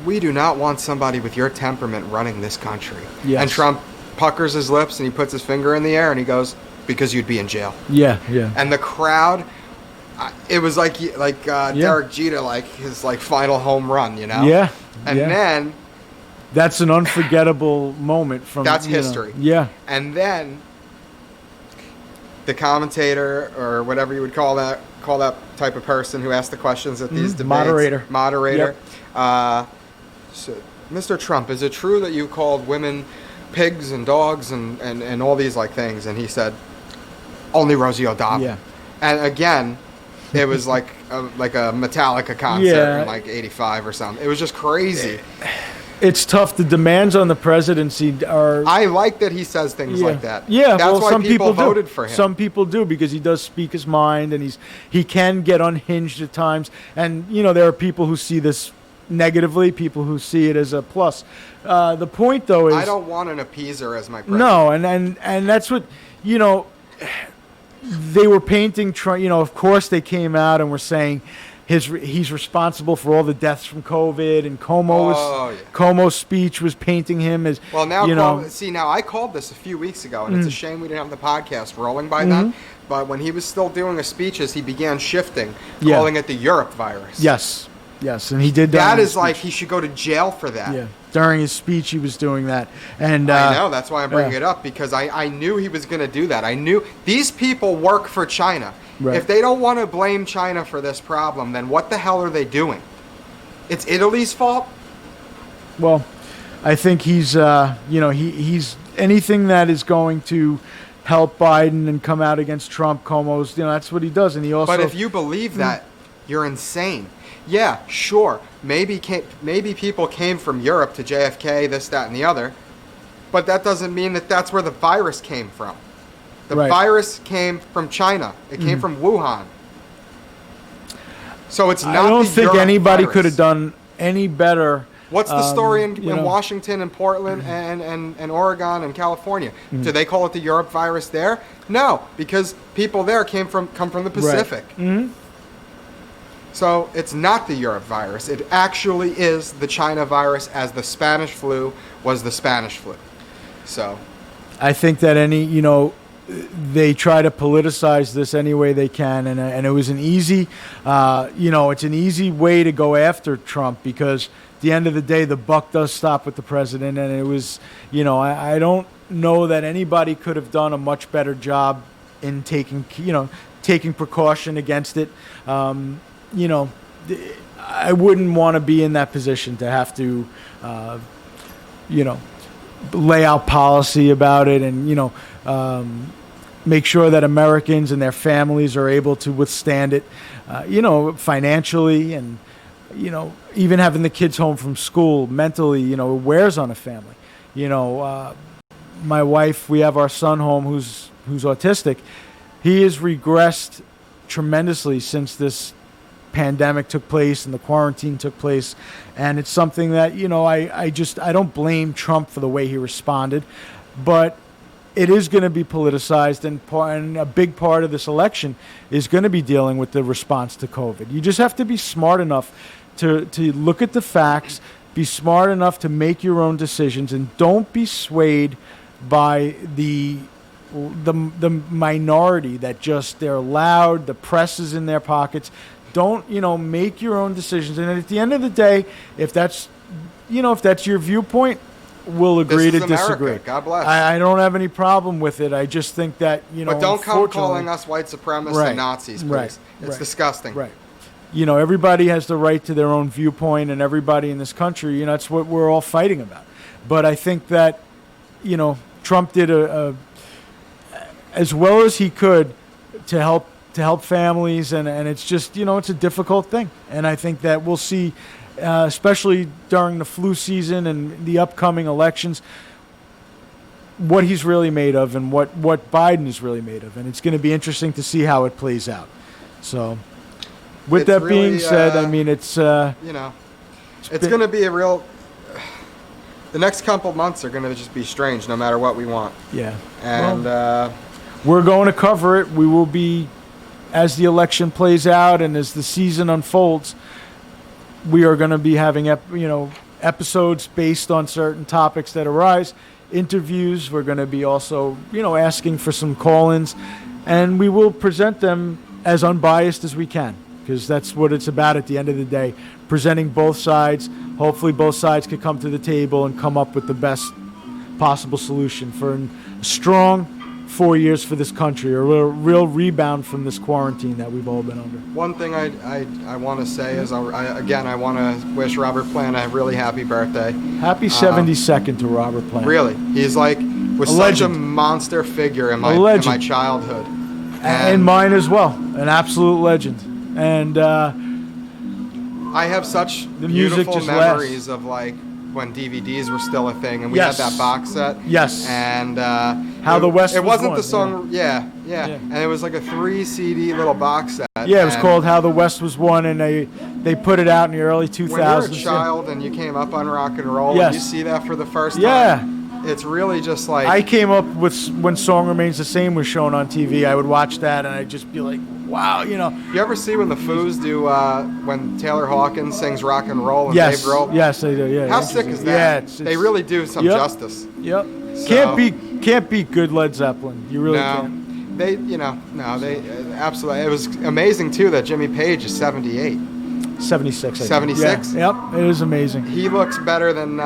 "We do not want somebody with your temperament running this country." Yes. And Trump puckers his lips and he puts his finger in the air and he goes, "Because you'd be in jail." Yeah. And the crowd, it was like Derek Jeter, his final home run, Yeah. And yeah. then That's an unforgettable moment from. That's history. Yeah. And then the commentator, or whatever you would call that type of person who asked the questions at these debates. Moderator. So, Mr. Trump, is it true that you called women pigs and dogs and all these things? And he said, "Only Rosie O'Donnell." Yeah. And again, it was like a Metallica concert in '85 or something. It was just crazy. It's tough. The demands on the presidency are. I like that he says things like that. Yeah, that's why some people voted do. for him. Some people do, because he does speak his mind, and he can get unhinged at times. And there are people who see this negatively, people who see it as a plus. The point, though, is I don't want an appeaser as my president. no, and that's what they were painting. Of course, they came out and were saying he's responsible for all the deaths from COVID, and Cuomo's speech was painting him as now. Now I called this a few weeks ago, and it's a shame we didn't have the podcast rolling by then. But when he was still doing his speeches, he began shifting, calling it the Europe virus. Yes, and he did that. That is he should go to jail for that. Yeah, during his speech, he was doing that, and I know that's why I'm bringing it up, because I knew he was going to do that. I knew these people work for China. Right. If they don't want to blame China for this problem, then what the hell are they doing? It's Italy's fault? Well, I think he's he's anything that is going to help Biden and come out against Trump, Cuomo's, that's what he does. And he also. But if you believe that, you're insane. Yeah, sure. Maybe people came from Europe to JFK, this, that, and the other, but that doesn't mean that that's where the virus came from. The virus came from China. It came from Wuhan. So it's not. I don't the think Europe anybody virus. could have done any better. What's the story in Washington and Portland and Oregon and California? Do they call it the Europe virus there? No, because people there come from the Pacific. Right. So it's not the Europe virus. It actually is the China virus, as the Spanish flu was the Spanish flu. So I think that they try to politicize this any way they can, and it was an easy, it's an easy way to go after Trump, because at the end of the day, the buck does stop with the president, and it was, I don't know that anybody could have done a much better job in taking precaution against it. I wouldn't want to be in that position to have to, lay out policy about it, and make sure that Americans and their families are able to withstand it, financially, and even having the kids home from school mentally, it wears on a family. My wife, we have our son home who's autistic. He has regressed tremendously since this pandemic took place and the quarantine took place, and it's something that I don't blame Trump for the way he responded, but it is going to be politicized, and a big part of this election is going to be dealing with the response to COVID. You just have to be smart enough to look at the facts, be smart enough to make your own decisions, and don't be swayed by the minority that just, they're loud, the press is in their pockets. Don't, make your own decisions. And at the end of the day, if that's your viewpoint, we'll agree to disagree. America. God bless. I don't have any problem with it. I just think that, But don't come calling us white supremacists and Nazis, please. Right. It's disgusting. Right. Everybody has the right to their own viewpoint, and everybody in this country, that's what we're all fighting about. But I think that, Trump did as well as he could to help families, and it's just, it's a difficult thing. And I think that we'll see, especially during the flu season and the upcoming elections, what he's really made of and what Biden is really made of. And it's going to be interesting to see how it plays out. So, with that really, being said, I mean, it's going to be a real... The next couple months are going to just be strange no matter what we want. Yeah. And we're going to cover it. We will be, as the election plays out and as the season unfolds, we are going to be having episodes based on certain topics that arise, interviews. We're going to be also asking for some call-ins, and we will present them as unbiased as we can, because that's what it's about at the end of the day, presenting both sides. Hopefully both sides could come to the table and come up with the best possible solution for a strong 4 years for this country, a real rebound from this quarantine that we've all been under. One thing I want to say is, I want to wish Robert Plant a really happy birthday. Happy 72nd to Robert Plant. Really. He's was such a monster figure in my childhood. And mine as well. An absolute legend. And I have such beautiful memories of when DVDs were still a thing, and we had that box set. Yes. And How the West. It wasn't won. the song. Yeah. And it was like a 3 CD little box set. Yeah, it was called How the West Was Won, and they put it out in the early 2000s. When you were a child and you came up on rock and roll, and you see that for the first time. Yeah. It's really just like... I came up with when Song Remains the Same was shown on TV. I would watch that, and I'd just be like, wow, You ever see when the Foos do, when Taylor Hawkins sings rock and roll and yes. Dave Grohl? Yes, they do, yeah. How sick is that? Yeah, they really do some justice. Yep. So, Can't beat good Led Zeppelin. You really can't. They absolutely... It was amazing, too, that Jimmy Page is 78. 76, 76? Yep, it is amazing. He looks better than...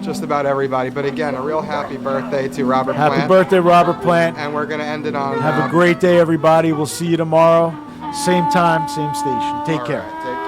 just about everybody. But again, a real happy birthday to Robert Plant. Happy birthday, Robert Plant. And we're going to end it on... Have a great day, everybody. We'll see you tomorrow. Same time, same station. Take care. Right, take